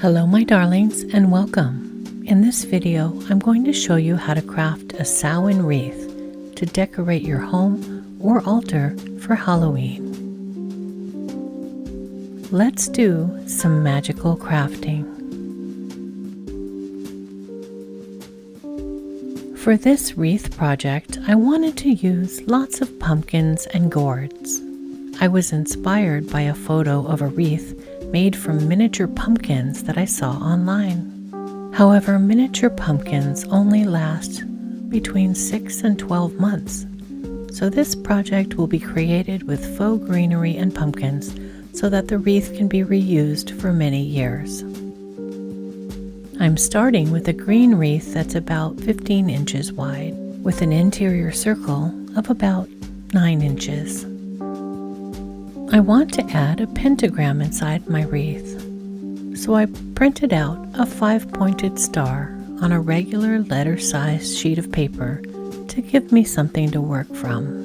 Hello my darlings and welcome. In this video I'm going to show you how to craft a Samhain wreath to decorate your home or altar for Halloween. Let's do some magical crafting. For this wreath project I wanted to use lots of pumpkins and gourds. I was inspired by a photo of a wreath made from miniature pumpkins that I saw online. However, miniature pumpkins only last between 6 and 12 months, so this project will be created with faux greenery and pumpkins so that the wreath can be reused for many years. I'm starting with a green wreath that's about 15 inches wide, with an interior circle of about 9 inches. I want to add a pentagram inside my wreath, so I printed out a 5-pointed star on a regular letter-sized sheet of paper to give me something to work from.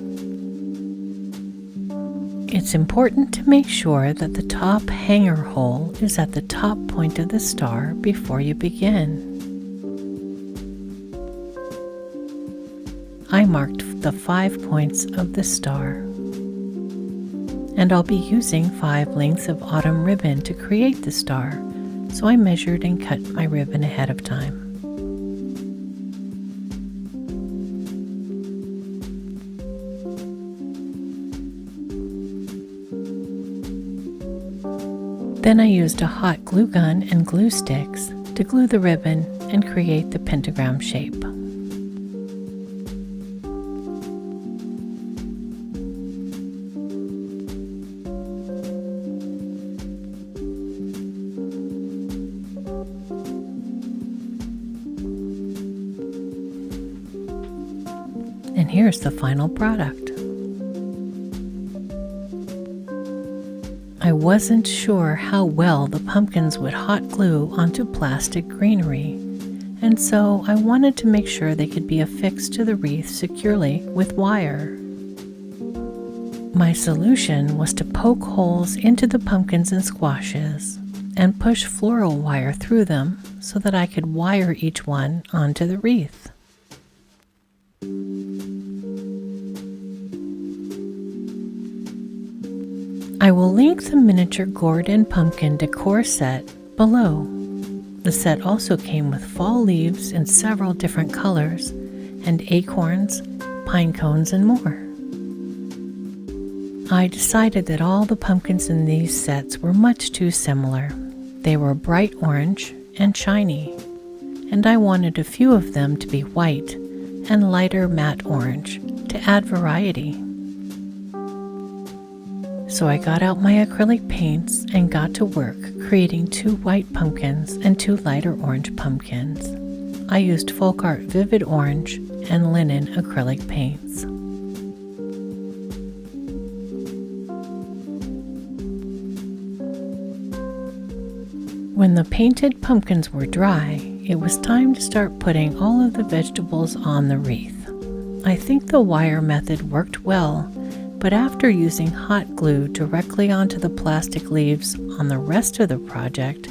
It's important to make sure that the top hanger hole is at the top point of the star before you begin. I marked the 5 points of the star. And I'll be using 5 lengths of autumn ribbon to create the star, so I measured and cut my ribbon ahead of time. Then I used a hot glue gun and glue sticks to glue the ribbon and create the pentagram shape. And here's the final product. I wasn't sure how well the pumpkins would hot glue onto plastic greenery, and so I wanted to make sure they could be affixed to the wreath securely with wire. My solution was to poke holes into the pumpkins and squashes and push floral wire through them so that I could wire each one onto the wreath. I will link the miniature gourd and pumpkin decor set below. The set also came with fall leaves in several different colors, and acorns, pine cones, and more. I decided that all the pumpkins in these sets were much too similar. They were bright orange and shiny, and I wanted a few of them to be white and lighter matte orange to add variety. So I got out my acrylic paints and got to work creating 2 white pumpkins and 2 lighter orange pumpkins. I used Folk Art Vivid Orange and Linen acrylic paints. When the painted pumpkins were dry, it was time to start putting all of the vegetables on the wreath. I think the wire method worked well, but after using hot glue directly onto the plastic leaves on the rest of the project,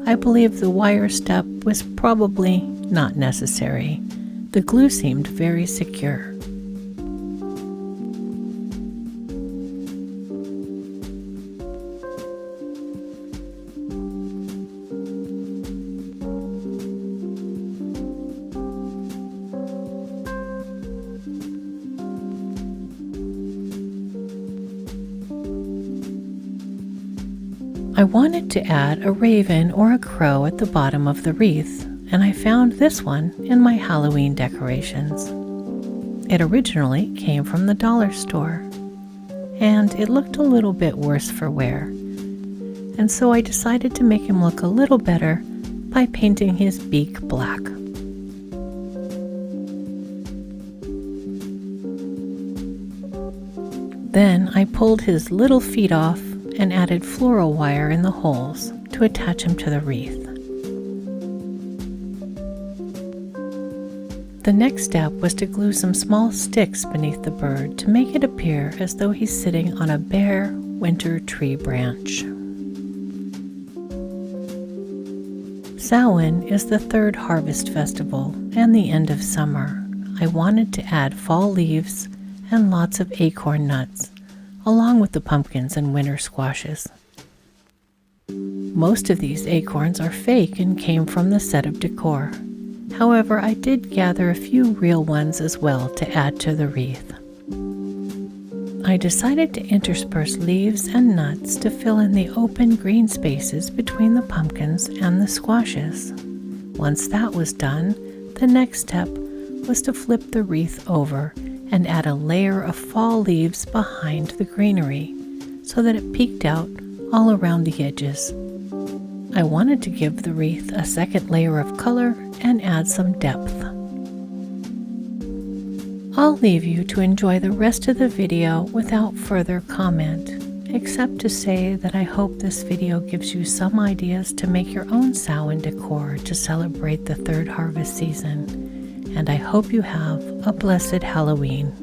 I believe the wire step was probably not necessary. The glue seemed very secure. I wanted to add a raven or a crow at the bottom of the wreath, and I found this one in my Halloween decorations. It originally came from the dollar store, and it looked a little bit worse for wear, and so I decided to make him look a little better by painting his beak black. Then I pulled his little feet off and added floral wire in the holes to attach him to the wreath. The next step was to glue some small sticks beneath the bird to make it appear as though he's sitting on a bare winter tree branch. Samhain is the third harvest festival and the end of summer. I wanted to add fall leaves and lots of acorn nuts, along with the pumpkins and winter squashes. Most of these acorns are fake and came from the set of decor. However, I did gather a few real ones as well to add to the wreath. I decided to intersperse leaves and nuts to fill in the open green spaces between the pumpkins and the squashes. Once that was done, the next step was to flip the wreath over and add a layer of fall leaves behind the greenery so that it peeked out all around the edges. I wanted to give the wreath a second layer of color and add some depth. I'll leave you to enjoy the rest of the video without further comment, except to say that I hope this video gives you some ideas to make your own Samhain decor to celebrate the third harvest season, and I hope you have a blessed Halloween.